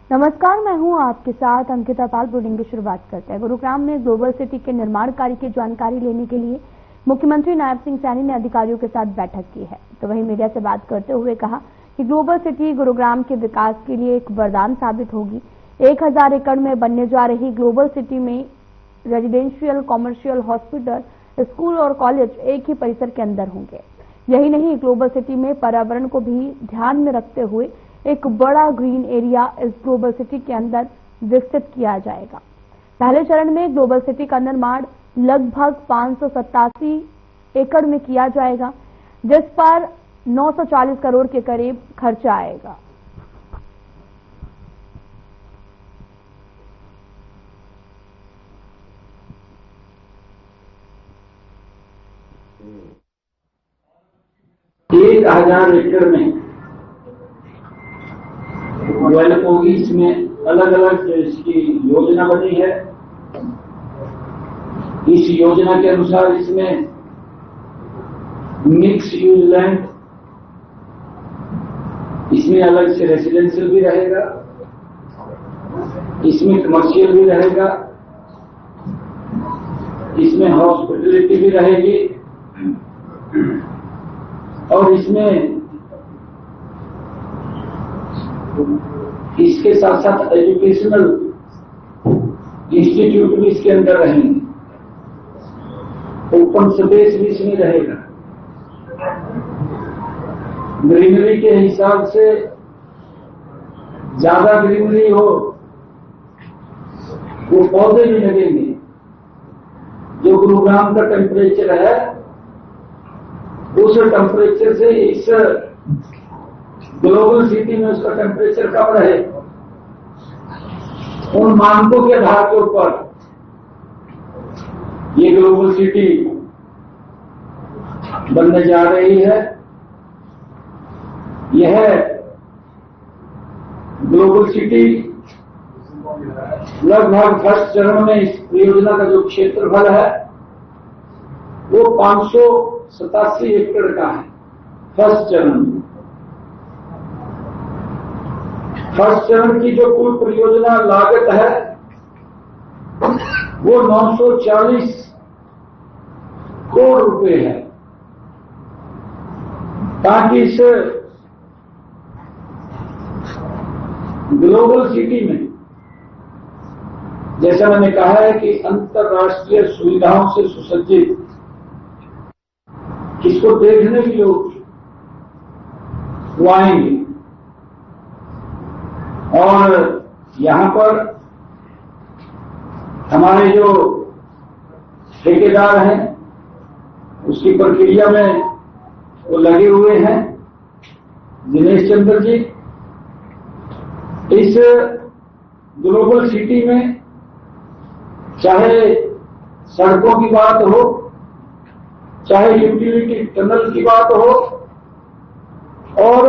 नमस्कार, मैं हूं आपके साथ अंकिता पाल। बुलेटिन की शुरुआत करते हैं। गुरुग्राम में ग्लोबल सिटी के निर्माण कार्य की जानकारी लेने के लिए मुख्यमंत्री नायब सिंह सैनी ने अधिकारियों के साथ बैठक की है। तो वहीं मीडिया से बात करते हुए कहा कि ग्लोबल सिटी गुरुग्राम के विकास के लिए एक वरदान साबित होगी। 1000 एकड़ में बनने जा रही ग्लोबल सिटी में रेजिडेंशियल, कॉमर्शियल, हॉस्पिटल, स्कूल और कॉलेज एक ही परिसर के अंदर होंगे। यही नहीं, ग्लोबल सिटी में पर्यावरण को भी ध्यान में रखते हुए एक बड़ा ग्रीन एरिया इस ग्लोबल सिटी के अंदर विकसित किया जाएगा। पहले चरण में ग्लोबल सिटी का निर्माण लगभग 587 एकड़ में किया जाएगा, जिस पर 940 करोड़ के करीब खर्चा आएगा। एक 1000 एकड़ में डेवलप होगी। इसमें अलग अलग इसकी योजना बनी है। इस योजना के अनुसार इसमें मिक्स यूज लैंड, इसमें अलग से रेसिडेंशियल भी रहेगा, इसमें कमर्शियल भी रहेगा, इसमें हॉस्पिटलिटी भी रहेगी और इसमें इसके साथ साथ एजुकेशनल इंस्टीट्यूट भी इसके अंदर रहेंगे। ओपन स्पेस भी इसमें रहेगा। ग्रीनरी के हिसाब से ज्यादा ग्रीनरी हो, वो पौधे भी लगेंगे। जो गुरुग्राम का टेम्परेचर है, उस टेम्परेचर से इस ग्लोबल सिटी में उसका टेम्परेचर कम रहे। उन मानकों के आधार के ऊपर ये ग्लोबल सिटी बनने जा रही है। यह ग्लोबल सिटी लगभग फर्स्ट चरण में इस परियोजना का जो क्षेत्रफल है वो 587 एकड़ का है। फर्स्ट चरण में फर्स्ट चरण की जो कुल परियोजना लागत है वो 940 करोड़ रुपए है, ताकि इस ग्लोबल सिटी में, जैसा मैंने कहा है कि अंतर्राष्ट्रीय सुविधाओं से सुसज्जित, इसको देखने के लोग वो आएंगे और यहां पर हमारे जो ठेकेदार हैं उसकी प्रक्रिया में वो लगे हुए हैं, दिनेश चंद्र जी। इस ग्लोबल सिटी में चाहे सड़कों की बात हो, चाहे यूटिलिटी टनल की बात हो, और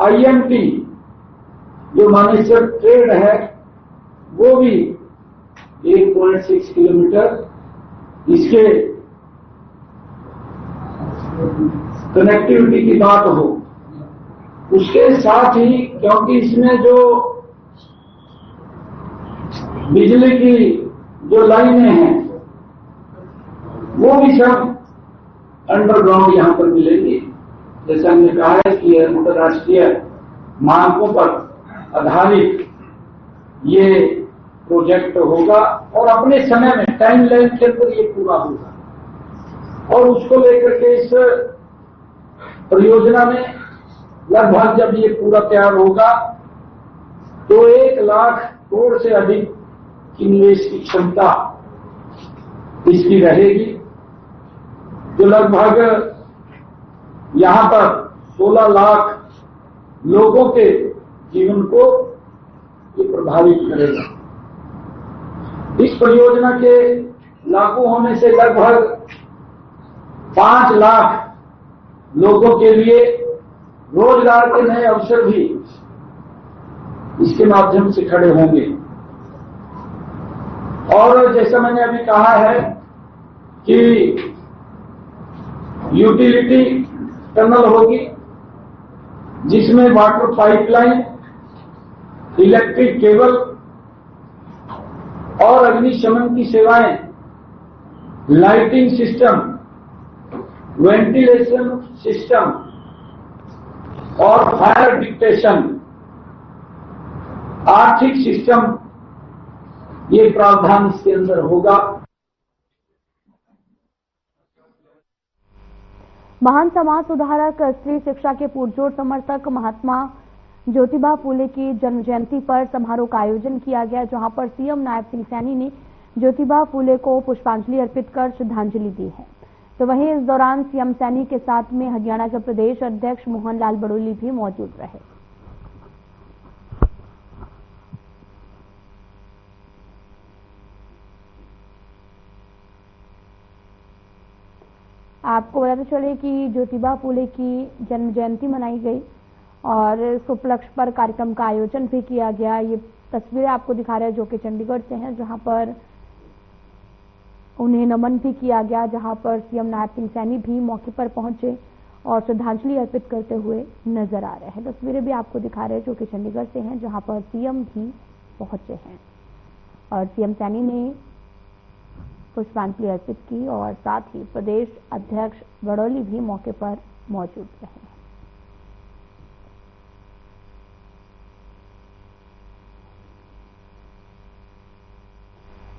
IMT जो मैन्युफैक्चर ट्रेड है वो भी 1.6 किलोमीटर इसके कनेक्टिविटी की बात हो। उसके साथ ही क्योंकि इसमें जो बिजली की जो लाइनें हैं वो भी सब अंडरग्राउंड यहां पर मिलेंगी। जैसा हमने कहा है कि अंतर्राष्ट्रीय मानकों पर आधारित ये प्रोजेक्ट होगा और अपने समय में टाइम लाइन के अंदर ये पूरा होगा। और उसको लेकर के इस परियोजना में लगभग जब ये पूरा तैयार होगा तो 1 लाख करोड़ से अधिक की निवेश की क्षमता इसकी रहेगी, जो लगभग यहां पर 16 लाख लोगों के जीवन को ये प्रभावित करेगा। इस परियोजना के लागू होने से लगभग 5 लाख लोगों के लिए रोजगार के नए अवसर भी इसके माध्यम से खड़े होंगे। और जैसा मैंने अभी कहा है कि यूटिलिटी टनल होगी जिसमें वाटर पाइपलाइन इलेक्ट्रिक केबल और अग्निशमन की सेवाएं, लाइटिंग सिस्टम, वेंटिलेशन सिस्टम और फायर डिटेक्शन, आर्थिक सिस्टम, ये प्रावधान इसके अंदर होगा। महान समाज सुधारक, स्त्री शिक्षा के पुरजोर समर्थक महात्मा ज्योतिबा फूले की जन्म जयंती पर समारोह का आयोजन किया गया, जहां पर सीएम नायब सिंह सैनी ने ज्योतिबा फूले को पुष्पांजलि अर्पित कर श्रद्धांजलि दी है। तो वहीं इस दौरान सीएम सैनी के साथ में हरियाणा के प्रदेश अध्यक्ष मोहन लाल बड़ोली भी मौजूद रहे। आपको बताते चले कि ज्योतिबा फूले की जन्म जयंती मनाई गई और इस उपलक्ष्य पर कार्यक्रम का आयोजन भी किया गया। ये तस्वीरें आपको दिखा रहे हैं जो कि चंडीगढ़ से हैं, जहां पर उन्हें नमन भी किया गया, जहां पर सीएम नायब सिंह सैनी भी मौके पर पहुंचे और श्रद्धांजलि अर्पित करते हुए नजर आ रहे हैं। तस्वीरें भी आपको दिखा रहे हैं जो कि चंडीगढ़ से हैं, जहां पर सीएम भी पहुंचे हैं और सीएम सैनी ने पुष्पांजलि अर्पित की और साथ ही प्रदेश अध्यक्ष बड़ोली भी मौके पर मौजूद रहे।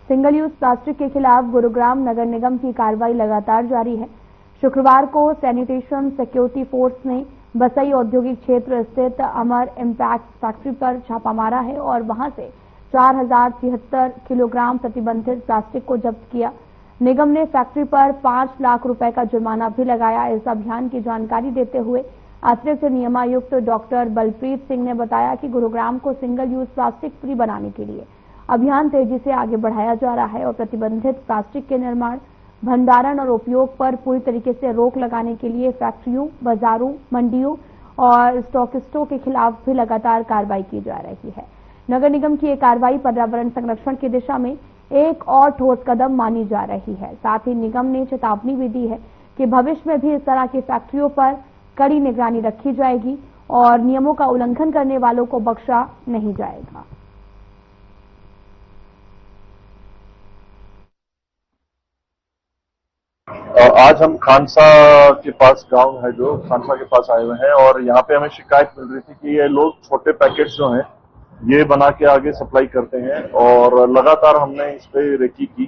सिंगल यूज प्लास्टिक के खिलाफ गुरुग्राम नगर निगम की कार्रवाई लगातार जारी है। शुक्रवार को सैनिटेशन सिक्योरिटी फोर्स ने बसई औद्योगिक क्षेत्र स्थित अमर इम्पैक्ट फैक्ट्री पर छापा मारा है और वहां से 4073 किलोग्राम प्रतिबंधित प्लास्टिक को जब्त किया। निगम ने फैक्ट्री पर 5 लाख रुपए का जुर्माना भी लगाया। इस अभियान की जानकारी देते हुए अतिरिक्त नियमायुक्त डॉक्टर बलप्रीत सिंह ने बताया कि गुरुग्राम को सिंगल यूज प्लास्टिक फ्री बनाने के लिए अभियान तेजी से आगे बढ़ाया जा रहा है और प्रतिबंधित प्लास्टिक के निर्माण, भंडारण और उपयोग पर पूरी तरीके से रोक लगाने के लिए फैक्ट्रियों, बाजारों, मंडियों और स्टॉकिस्टों के खिलाफ भी लगातार कार्रवाई की जा रही है। नगर निगम की ये कार्रवाई पर्यावरण संरक्षण की दिशा में एक और ठोस कदम मानी जा रही है। साथ ही निगम ने चेतावनी भी दी है कि भविष्य में भी इस तरह की फैक्ट्रियों पर कड़ी निगरानी रखी जाएगी और नियमों का उल्लंघन करने वालों को बख्शा नहीं जाएगा। आज हम खानसा के पास गांव है जो खानसा के पास आए हुए हैं और यहाँ पे हमें शिकायत मिल रही थी कि ये लोग छोटे पैकेट्स जो हैं ये बना के आगे सप्लाई करते हैं और लगातार हमने इस पे रेकी की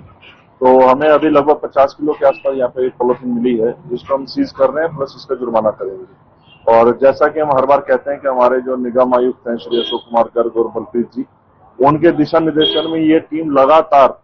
तो हमें अभी लगभग 50 किलो के आसपास यहाँ पे एक पॉलिथीन मिली है जिसको हम सीज कर रहे हैं प्लस इसका जुर्माना करेंगे। और जैसा कि हम हर बार कहते हैं कि हमारे जो निगम आयुक्त हैं श्री अशोक कुमार गर्ग और बलप्रीत जी, उनके दिशा निर्देशन में ये टीम लगातार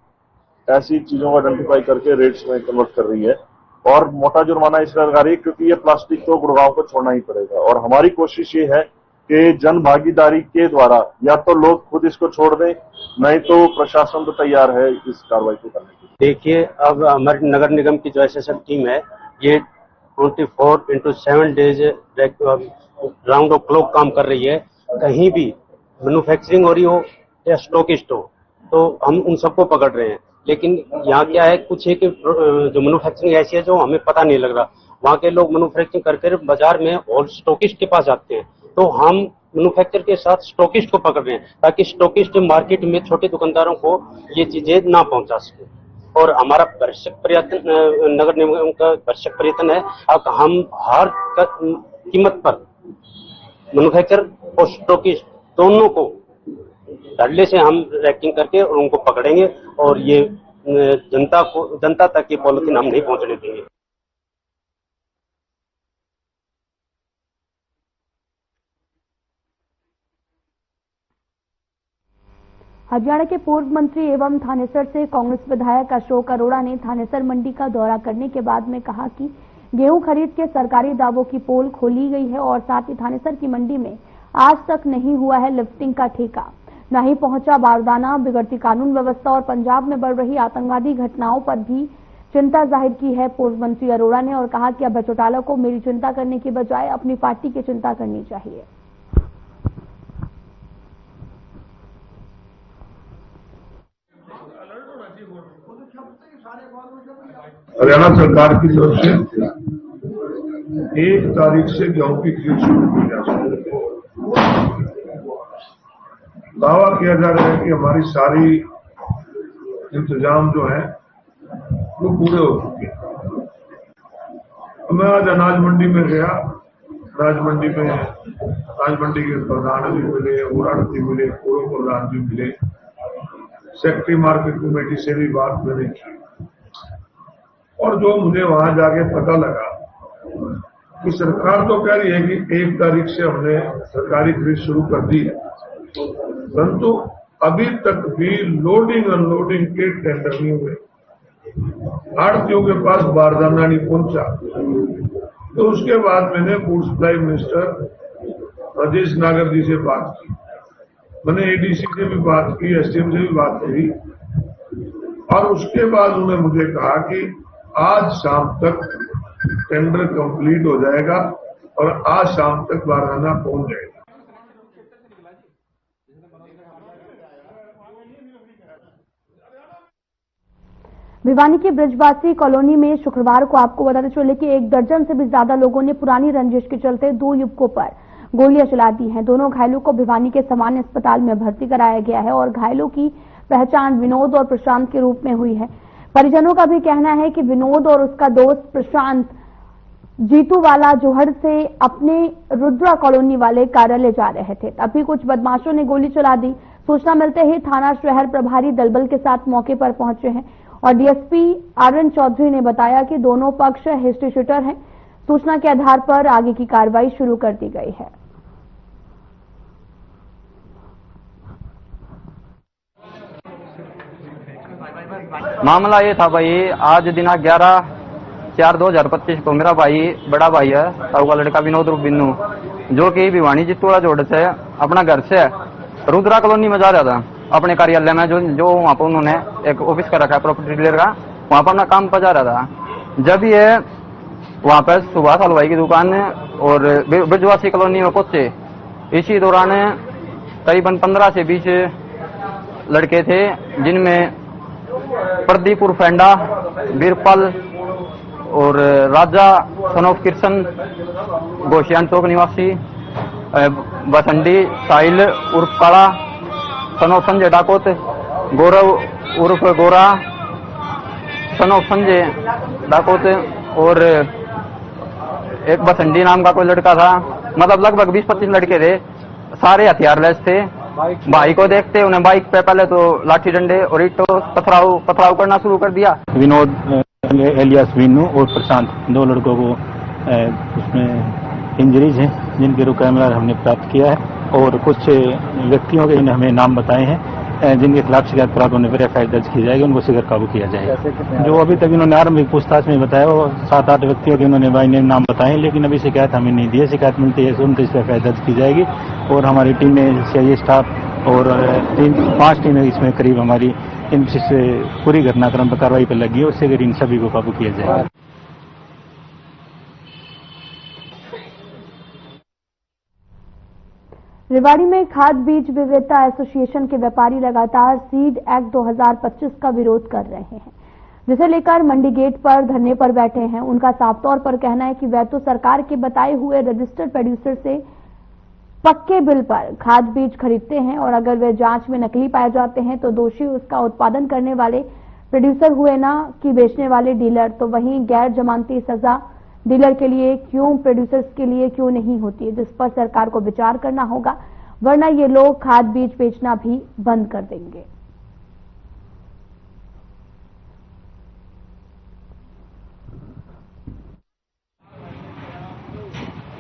ऐसी चीजों को आइडेंटिफाई करके रेट्स में कन्वर्ट कर रही है और मोटा जुर्माना इसलिए लगा रही है क्योंकि ये प्लास्टिक तो गुड़गांव को छोड़ना ही पड़ेगा। और हमारी कोशिश ये है कि जन भागीदारी के द्वारा या तो लोग खुद इसको छोड़ दें, नहीं तो प्रशासन तो तैयार है इस कार्रवाई को करने के लिए। देखिए, अब हमारी नगर निगम की जो एसएसएफ टीम है ये 24/7 डेज राउंड ऑफ क्लॉक काम कर रही है। कहीं भी मैन्युफैक्चरिंग हो रही हो या स्टॉकिस्ट हो तो हम उन सबको पकड़ रहे हैं। लेकिन यहाँ क्या है, कुछ है कि जो मैन्युफैक्चरिंग ऐसी है जो हमें पता नहीं लग रहा, वहाँ के लोग मैन्युफैक्चरिंग करके बाजार में और स्टॉकिस्ट के पास जाते हैं तो हम मैन्युफैक्चर के साथ स्टॉकिस्ट को पकड़ रहे हैं ताकि स्टॉकिस्ट मार्केट में छोटे दुकानदारों को ये चीजें ना पहुंचा सके। और हमारा भरसक प्रयत्न, नगर निगम का भरसक प्रयत्न है अब हम हर कीमत पर मैन्युफैक्चर और स्टॉकिस्ट दोनों को धड़ल्ले से हम रैकिंग करके और उनको पकड़ेंगे और ये जनता तक ये पॉलिथीन हम नहीं पहुंचने देंगे। हरियाणा के पूर्व मंत्री एवं थानेसर से कांग्रेस विधायक अशोक अरोड़ा ने थानेसर मंडी का दौरा करने के बाद में कहा कि गेहूं खरीद के सरकारी दावों की पोल खोली गई है और साथ ही थानेसर की मंडी में आज तक नहीं हुआ है लिफ्टिंग का ठेका, न ही पहुंचा बारदाना। बिगड़ती कानून व्यवस्था और पंजाब में बढ़ रही आतंकवादी घटनाओं पर भी चिंता जाहिर की है पूर्व मंत्री अरोड़ा ने और कहा कि अभय चौटाला को मेरी चिंता करने की बजाय अपनी पार्टी की चिंता करनी चाहिए। हरियाणा सरकार की तरफ से 1 तारीख से गेहूं की खरीद शुरू की जा सकती है। दावा किया जा रहा है कि हमारी सारी इंतजाम जो है वो पूरे हो चुके हैं। मैं आज अनाज मंडी में गया, अनाज मंडी के प्रधान भी मिले, उड़ाड़ती मिले, पूर्व प्रधान भी मिले, सेक्रेटरी मार्केट कमेटी से भी बात मैंने की। और जो मुझे वहां जाके पता लगा कि सरकार तो कह रही है कि 1 तारीख से हमने सरकारी खरीद शुरू कर दी है, परंतु अभी तक भी लोडिंग अनलोडिंग के टेंडर नहीं हुए, आड़तियों के पास बारदाना नहीं पहुंचा। तो उसके बाद मैंने फूड सप्लाई मिनिस्टर राजेश नागर जी से बात की, मैंने एडीसी से भी बात की, एसडीएम से भी बात की, और उसके बाद उन्होंने मुझे कहा कि आज शाम तक टेंडर कंप्लीट हो जाएगा और आज शाम तक बारदाना पहुंच जाएगा। भिवानी के ब्रजवासी कॉलोनी में शुक्रवार को आपको बताते चले कि 1 दर्जन से भी ज्यादा लोगों ने पुरानी रंजिश के चलते 2 युवकों पर गोलियां चला दी हैं। दोनों घायलों को भिवानी के सामान्य अस्पताल में भर्ती कराया गया है और घायलों की पहचान विनोद और प्रशांत के रूप में हुई है। परिजनों का भी कहना है कि विनोद और उसका दोस्त प्रशांत जीतूवाला जोहड़ से अपने रुद्रा कॉलोनी वाले कार्यालय जा रहे थे, तभी कुछ बदमाशों ने गोली चला दी। सूचना मिलते ही थाना शहर प्रभारी दलबल के साथ मौके पर पहुंचे हैं और डीएसपी आरएन चौधरी ने बताया कि दोनों पक्ष हिस्ट्री शूटर हैं। सूचना के आधार पर आगे की कार्रवाई शुरू कर दी गई है। मामला ये था भाई, आज दिनांक 11/4/2025 को मेरा भाई बड़ा भाई है ताऊ का लड़का विनोद रूप बिन्नू, जो कि भिवानी जितूड़ा जोड़ से अपना घर से रुद्रा कॉलोनी में जा रहा था अपने कार्यालय में, जो वहाँ पर उन्होंने एक ऑफिस का रखा है प्रॉपर्टी डीलर का, वहाँ पर अपना काम पर जा रहा था। जब ये वहाँ पर सुभाष हलवाई की दुकान और ब्रजवासी कॉलोनी में पहुंचे, इसी दौरान करीबन 15 से 20 लड़के थे, जिनमें प्रदीप उर्फ फेंडा, बीरपल और राजा सन ऑफ कृष्ण गोशियान चौक निवासी, बसंडी साहिल उर्फ काला सन ऑफ संजय डाकोत, गौरव उर्फ गोरा सन ऑफ संजय डाकोत और एक बसंडी नाम का कोई लड़का था। मतलब लगभग 20-25 लड़के थे, सारे हथियार लेस थे। भाई को देखते उन्हें बाइक पे पहले तो लाठी डंडे और ईंटों पथराव करना शुरू कर दिया। विनोद एलियास विन्नू और प्रशांत, 2 लड़कों को उसमें इंजरीज हैं, जिनके रुक कैमरा हमने प्राप्त किया है और कुछ व्यक्तियों के हमें नाम बताए हैं जिनके खिलाफ शिकायत प्राप्त होने पर एफआईआर दर्ज की जाएगी, उनको शीघ्र काबू किया जाएगा। जो अभी तक इन्होंने आरंभिक पूछताछ में बताया वो 7-8 व्यक्तियों के इन्होंने बाई नेम नाम बताए, लेकिन अभी शिकायत हमें नहीं दी है। शिकायत मिलती है सुनते इस पर एफआईआर दर्ज की जाएगी और हमारी टीम में सीआईए स्टाफ और 5 टीमें इसमें करीब हमारी इनसे पूरी घटनाक्रम पर कार्रवाई पर लगी है, उससे अगर इन सभी को काबू किया जाएगा। रेवाड़ी में खाद बीज विक्रेता एसोसिएशन के व्यापारी लगातार सीड एक्ट 2025 का विरोध कर रहे हैं, जिसे लेकर मंडी गेट पर धरने पर बैठे हैं। उनका साफ तौर पर कहना है कि वह तो सरकार के बताए हुए रजिस्टर्ड प्रोड्यूसर से पक्के बिल पर खाद बीज खरीदते हैं और अगर वे जांच में नकली पाए जाते हैं तो दोषी उसका उत्पादन करने वाले प्रोड्यूसर हुए ना कि बेचने वाले डीलर। तो वहीं गैर जमानती सजा डीलर के लिए क्यों, प्रोड्यूसर्स के लिए क्यों नहीं होती है, जिस पर सरकार को विचार करना होगा, वरना ये लोग खाद बीज बेचना भी बंद कर देंगे।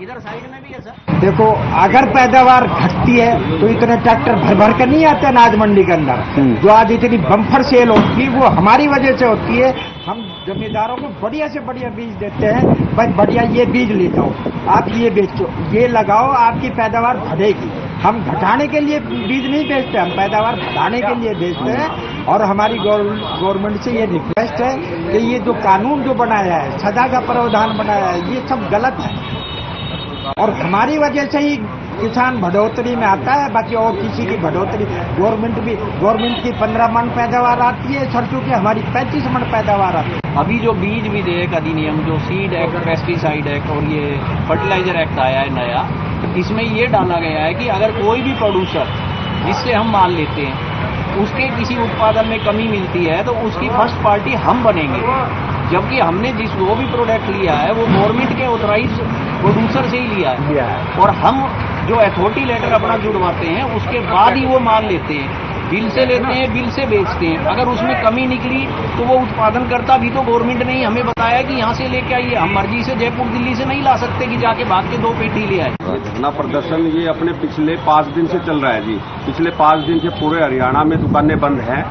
इधर साइड में भी है सर। देखो, अगर पैदावार घटती है तो इतने ट्रैक्टर भर भर कर नहीं आते अनाज मंडी के अंदर। जो आज इतनी बम्पर सेल होती है वो हमारी वजह से होती है। हम जमींदारों को बढ़िया से बढ़िया बीज देते हैं, भाई बढ़िया ये बीज लेता हूँ, आप ये बेचो, ये लगाओ, आपकी पैदावार बढ़ेगी। हम घटाने के लिए बीज नहीं बेचते, हम पैदावार बढ़ाने के लिए बेचते हैं। और हमारी गवर्नमेंट से ये रिक्वेस्ट है कि ये जो कानून जो बनाया है, सजा का प्रावधान बनाया है, ये सब गलत है और हमारी वजह से ही किसान बढ़ोतरी में आता है, बाकी और किसी की बढ़ोतरी गवर्नमेंट की 15 मन पैदावार आती है सरसों की, हमारी 35 मन पैदावार आती है। अभी जो बीज विधेयक अधिनियम, जो सीड एक्ट, पेस्टिसाइड एक्ट और ये फर्टिलाइजर एक्ट आया है नया, तो इसमें ये डाला गया है कि अगर कोई भी प्रोड्यूसर जिससे हम माल लेते हैं, उसके किसी उत्पादन में कमी मिलती है तो उसकी फर्स्ट पार्टी हम बनेंगे। जबकि हमने वो भी प्रोडक्ट लिया है वो गवर्नमेंट के ऑथराइज प्रोड्यूसर से ही लिया है, और हम जो अथॉरिटी लेटर अपना जुड़वाते हैं उसके बाद ही वो माल लेते हैं। बिल से लेते हैं, बिल से बेचते हैं। अगर उसमें कमी निकली तो वो उत्पादन करता भी तो गवर्नमेंट ने ही हमें बताया कि यहाँ से लेके आइए। हम मर्जी से जयपुर दिल्ली से नहीं ला सकते कि जाके भाग के 2 पेटी ले आए। धरना प्रदर्शन ये अपने पिछले 5 दिन से चल रहा है जी। पिछले 5 दिन से पूरे हरियाणा में दुकानें बंद हैं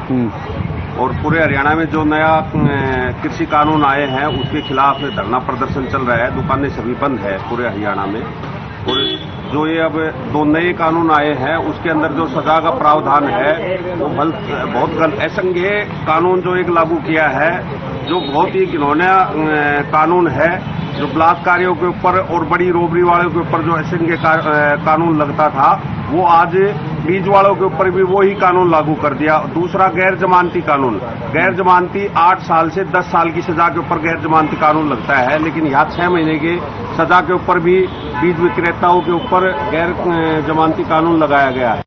और पूरे हरियाणा में जो नया कृषि कानून आए हैं उसके खिलाफ धरना प्रदर्शन चल रहा है। दुकानें सभी बंद है पूरे हरियाणा में। और जो ये अब 2 नए कानून आए हैं उसके अंदर जो सजा का प्रावधान है वो बहुत गलत। असंज्ञेय कानून जो एक लागू किया है जो बहुत ही घिनौना कानून है, जो बलात्कारियों के ऊपर और बड़ी रोबरी वालों के ऊपर जो असंज्ञेय कानून लगता था वो आज बीज वालों के ऊपर भी वही कानून लागू कर दिया। दूसरा गैर जमानती कानून, गैर जमानती 8 साल से 10 साल की सजा के ऊपर गैर जमानती कानून लगता है, लेकिन यहाँ 6 महीने के सजा के ऊपर भी बीज विक्रेताओं के ऊपर गैर जमानती कानून लगाया गया है।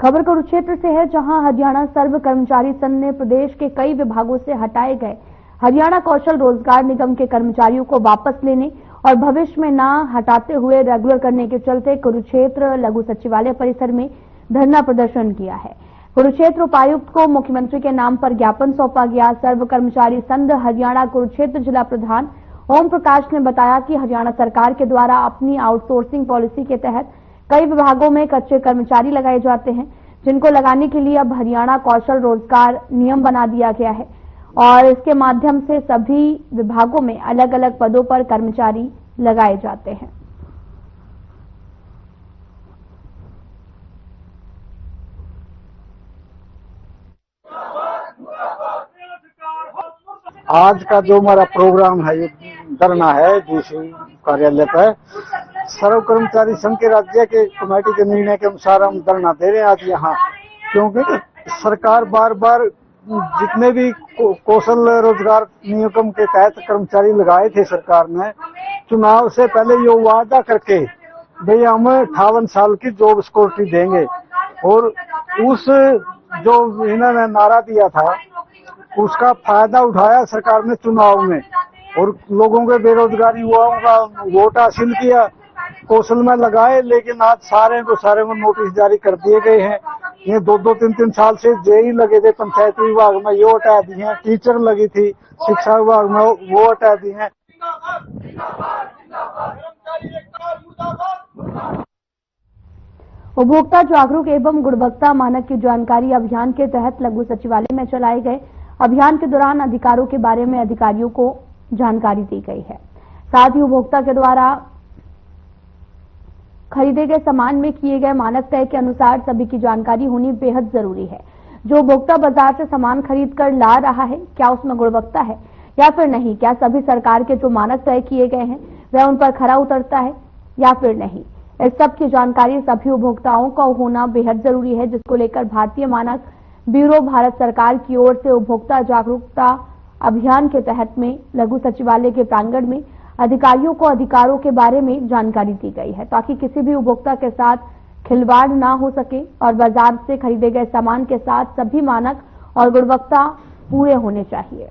खबर कुरुक्षेत्र से है, जहां हरियाणा सर्व कर्मचारी संघ ने प्रदेश के कई विभागों से हटाए गए हरियाणा कौशल रोजगार निगम के कर्मचारियों को वापस लेने और भविष्य में न हटाते हुए रेगुलर करने के चलते कुरुक्षेत्र लघु सचिवालय परिसर में धरना प्रदर्शन किया है। कुरुक्षेत्र उपायुक्त को मुख्यमंत्री के नाम पर ज्ञापन सौंपा गया। सर्व कर्मचारी संघ हरियाणा कुरुक्षेत्र जिला प्रधान ओम प्रकाश ने बताया कि हरियाणा सरकार के द्वारा अपनी आउटसोर्सिंग पॉलिसी के तहत कई विभागों में कच्चे कर्मचारी लगाए जाते हैं, जिनको लगाने के लिए अब हरियाणा कौशल रोजगार नियम बना दिया गया है और इसके माध्यम से सभी विभागों में अलग अलग पदों पर कर्मचारी लगाए जाते हैं। आज का जो हमारा प्रोग्राम है, ये धरना है डीसी कार्यालय पर, सर्व कर्मचारी संघ के राज्य के कमेटी के निर्णय के अनुसार हम धरना दे रहे हैं आज यहाँ, क्योंकि सरकार बार बार जितने भी कौशल रोजगार निगम के तहत कर्मचारी लगाए थे सरकार ने, चुनाव से पहले ये वादा करके भाई हम 58 साल की जॉब सिक्योरिटी देंगे, और उस जो इन्होंने नारा दिया था उसका फायदा उठाया सरकार ने चुनाव में और लोगों के बेरोजगारी युवाओं का वोट हासिल किया, कौशल में लगाए। लेकिन आज सारे को नोटिस जारी कर दिए गए हैं। ये 2-2, 3-3 साल से जेई लगे थे पंचायती विभाग में, ये हटा दिए हैं। टीचर लगी थी शिक्षा विभाग में, वो हटा दिए हैं। उपभोक्ता जागरूक एवं गुणवत्ता मानक की जानकारी अभियान के तहत लघु सचिवालय में चलाए गए अभियान के दौरान अधिकारों के बारे में अधिकारियों को जानकारी दी गई है। साथ ही उपभोक्ता के द्वारा खरीदे गए सामान में किए गए मानक तय के अनुसार सभी की जानकारी होनी बेहद जरूरी है। जो उपभोक्ता बाजार से सामान खरीद कर ला रहा है, क्या उसमें गुणवत्ता है या फिर नहीं, क्या सभी सरकार के जो मानक तय किए गए हैं वह उन पर खरा उतरता है या फिर नहीं, इस सब की जानकारी सभी उपभोक्ताओं को होना बेहद जरूरी है, जिसको लेकर भारतीय मानक ब्यूरो भारत सरकार की ओर से उपभोक्ता जागरूकता अभियान के तहत में लघु सचिवालय के प्रांगण में अधिकारियों को अधिकारों के बारे में जानकारी दी गई है, ताकि किसी भी उपभोक्ता के साथ खिलवाड़ ना हो सके और बाजार से खरीदे गए सामान के साथ सभी मानक और गुणवत्ता पूरे होने चाहिए।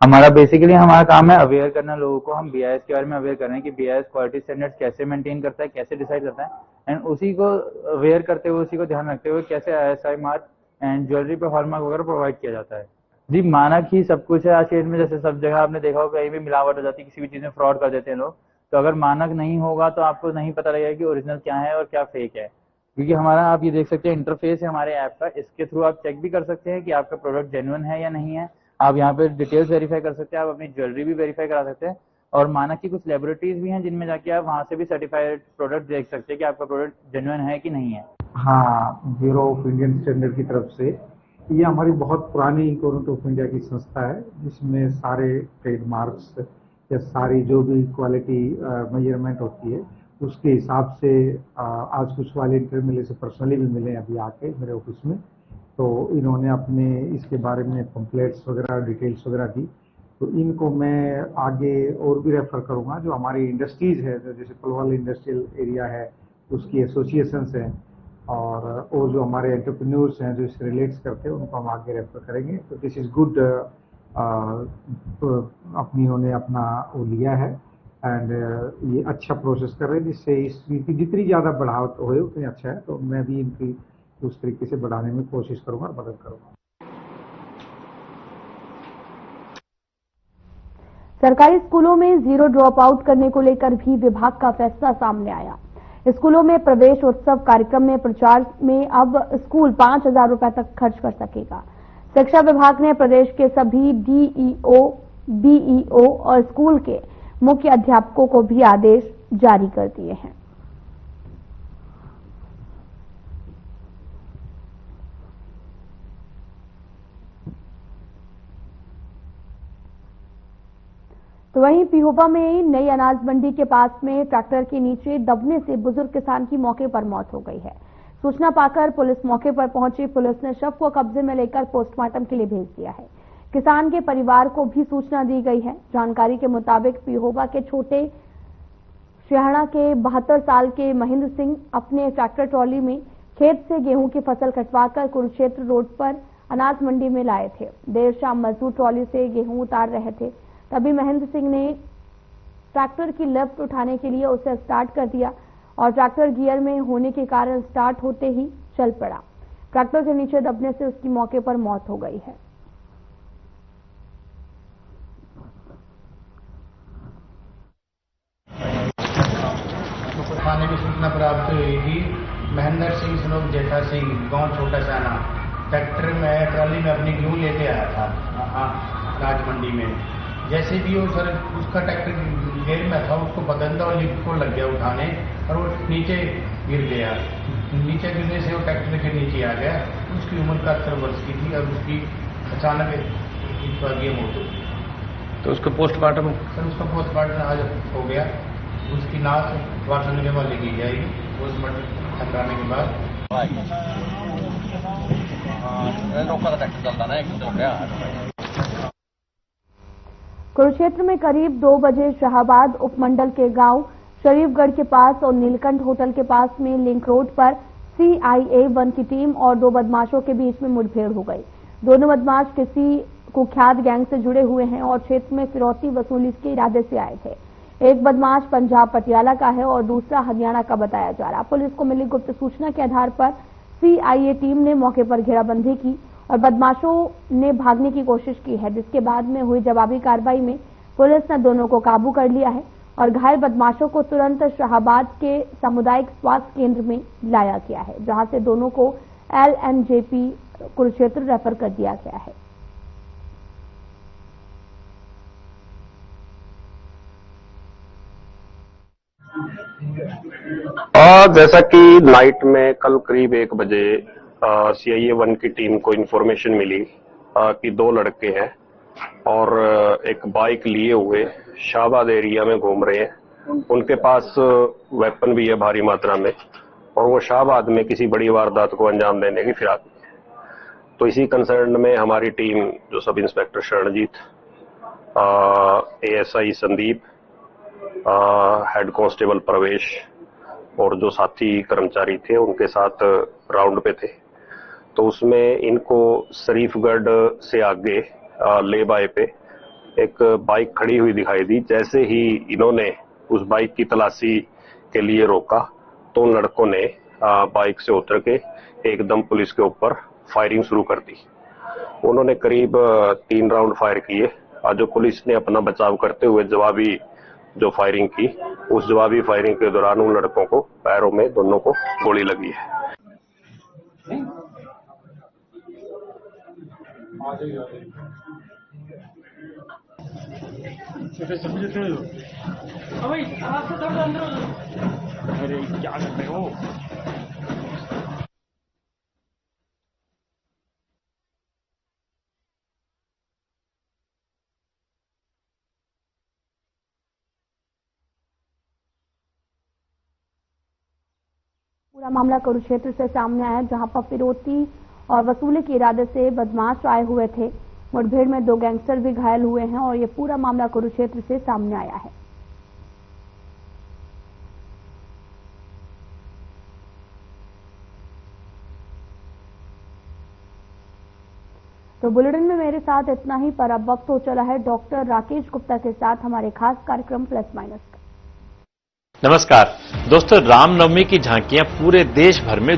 हमारा काम है अवेयर करना लोगों को। हम बीआईएस के बारे में अवेयर कर रहे हैं कि बीआईएस क्वालिटी स्टैंडर्ड्स कैसे मेंटेन करता है, कैसे डिसाइड करता है, एंड उसी को अवेयर करते हुए, उसी को ध्यान रखते हुए कैसे आईएसआई मार्क एंड ज्वेलरी पे हॉलमार्क वगैरह प्रोवाइड किया जाता है। जी, मानक ही सब कुछ है आज के डेट में। जैसे सब जगह आपने देखा होगा कहीं भी मिलावट हो जाती है, किसी भी चीज में फ्रॉड कर देते हैं लोग। तो अगर मानक नहीं होगा तो आपको नहीं पता लगेगा कि ओरिजिनल क्या है और क्या फेक है। क्योंकि हमारा, आप ये देख सकते हैं, इंटरफेस है हमारे ऐप का, इसके थ्रू आप चेक भी कर सकते हैं कि आपका प्रोडक्ट जेन्युइन है या नहीं है। आप यहाँ पे डिटेल्स वेरीफाई कर सकते हैं, आप अपनी ज्वेलरी भी वेरीफाई करा सकते हैं, और मानक की कुछ लेबोरेटरीज भी हैं जिनमें जाके आप वहाँ से भी सर्टिफाइड प्रोडक्ट देख सकते हैं कि आपका प्रोडक्ट जेन्युइन है कि नहीं है। हाँ, ब्यूरो ऑफ इंडियन स्टैंडर्ड की तरफ से ये हमारी बहुत पुरानी गवर्नमेंट ऑफ इंडिया की संस्था है, जिसमें सारे ट्रेडमार्क्स या सारी जो भी क्वालिटी मेजरमेंट होती है उसके हिसाब से आज कुछ वाले इंटरव्यू मिले से पर्सनली भी मिले अभी आके मेरे ऑफिस में, तो इन्होंने अपने इसके बारे में पंपलेट्स वगैरह डिटेल्स वगैरह दी। तो इनको मैं आगे और भी रेफर करूंगा। जो हमारी इंडस्ट्रीज है, जैसे पलवल इंडस्ट्रियल एरिया है, उसकी एसोसिएशंस हैं और जो हमारे एंटरप्रेन्योर्स हैं जो इससे रिलेट्स करते हैं, उनको हम आगे रेफर करेंगे। तो दिस इज गुड। उन्होंने अपना वो लिया है एंड ये अच्छा प्रोसेस कर रहे हैं, जिससे इस चीज की जितनी ज़्यादा बढ़ाव हो उतनी अच्छा है। तो मैं भी इनकी उस तरीके से बढ़ाने में कोशिश करूंगा और मदद करूंगा। सरकारी स्कूलों में जीरो ड्रॉप आउट करने को लेकर भी विभाग का फैसला सामने आया। स्कूलों में प्रवेश उत्सव कार्यक्रम में प्रचार में अब स्कूल 5,000 रुपए तक खर्च कर सकेगा। शिक्षा विभाग ने प्रदेश के सभी डीईओ, बीईओ और स्कूल के मुख्य अध्यापकों को भी आदेश जारी कर दिए हैं। तो वहीं पिहोबा में नई अनाज मंडी के पास में ट्रैक्टर के नीचे दबने से बुजुर्ग किसान की मौके पर मौत हो गई है। सूचना पाकर पुलिस मौके पर पहुंची। पुलिस ने शव को कब्जे में लेकर पोस्टमार्टम के लिए भेज दिया है। किसान के परिवार को भी सूचना दी गई है। जानकारी के मुताबिक पिहोबा के छोटे शहणा के 72 साल के महेंद्र सिंह अपने ट्रैक्टर ट्रॉली में खेत से गेहूं की फसल कटवाकर कुरुक्षेत्र रोड पर अनाज मंडी में लाए थे। देर शाम मजदूर ट्रॉली से गेहूं उतार रहे थे, तभी महेंद्र सिंह ने ट्रैक्टर की लिफ्ट उठाने के लिए उसे स्टार्ट कर दिया और ट्रैक्टर गियर में होने के कारण स्टार्ट होते ही चल पड़ा। ट्रैक्टर के नीचे दबने से उसकी मौके पर मौत हो गई है। थाने में सूचना प्राप्त हुई थी। महेंद्र सिंह सनोक जेठा सिंह, गांव छोटा साना, ट्रैक्टर में ट्रॉली में अपनी गेहूं लेके आया था अनाज मंडी में। जैसे भी वो सर उसका ट्रैक्टर गेयर में था, उसको पकड़ा और लिफ्ट को लग गया उठाने और वो नीचे गिर गया। नीचे गिरने से वो ट्रैक्टर के नीचे आ गया। उसकी उम्र 71 वर्ष की थी और उसकी अचानक ये मौत हो गई। तो उसको पोस्टमार्टम सर उसका पोस्टमार्टम आज हो गया। उसकी लाश वासन के बाद लेके जाएगी। पोस्टमार्टम कराने के बाद कुरुक्षेत्र में करीब 2 बजे शाहबाद उपमंडल के गांव शरीफगढ़ के पास और नीलकंठ होटल के पास में लिंक रोड पर CIA 1 की टीम और 2 बदमाशों के बीच में मुठभेड़ हो गई। दोनों बदमाश किसी कुख्यात गैंग से जुड़े हुए हैं और क्षेत्र में फिरौती वसूली के इरादे से आए थे। एक बदमाश पंजाब पटियाला का है और दूसरा हरियाणा का बताया जा रहा। पुलिस को मिली गुप्त सूचना के आधार पर CIA टीम ने मौके पर घेराबंदी की और बदमाशों ने भागने की कोशिश की है, जिसके बाद में हुई जवाबी कार्रवाई में पुलिस ने दोनों को काबू कर लिया है और घायल बदमाशों को तुरंत शाहबाद के सामुदायिक स्वास्थ्य केंद्र में लाया गया है, जहां से दोनों को LNJP कुरुक्षेत्र रेफर कर दिया गया है। जैसा कि नाइट में कल करीब 1 बजे CIA 1 की टीम को इन्फॉर्मेशन मिली कि 2 लड़के हैं और एक बाइक लिए हुए शाहबाद एरिया में घूम रहे हैं। उनके पास वेपन भी है भारी मात्रा में और वो शाहबाद में किसी बड़ी वारदात को अंजाम देने की फिराक में है। तो इसी कंसर्न में हमारी टीम, जो sub inspector Sharanjeet, ASI Sandeep, head constable Pravesh और जो साथी कर्मचारी थे उनके साथ राउंड पे थे। तो उसमें इनको शरीफगढ़ से आगे ले बाय पे एक बाइक खड़ी हुई दिखाई दी। जैसे ही इन्होंने उस बाइक की तलाशी के लिए रोका तो उन लड़कों ने बाइक से उतर के एकदम पुलिस के ऊपर फायरिंग शुरू कर दी। उन्होंने करीब 3 राउंड फायर किए। जो पुलिस ने अपना बचाव करते हुए जवाबी जो फायरिंग की, उस जवाबी फायरिंग के दौरान उन लड़कों को पैरों में दोनों को गोली लगी है। अरे क्या कर रहे हो? पूरा मामला कुरुक्षेत्र से सामने आया, जहां पर फिरौती और वसूली के इरादे से बदमाश आए हुए थे। मुठभेड़ में 2 गैंगस्टर भी घायल हुए हैं और ये पूरा मामला कुरुक्षेत्र से सामने आया है। तो बुलेटिन में मेरे साथ इतना ही, पर अब वक्त हो चला है डॉक्टर राकेश गुप्ता के साथ हमारे खास कार्यक्रम प्लस माइनस का। नमस्कार दोस्तों, रामनवमी की झांकियां पूरे देश भर में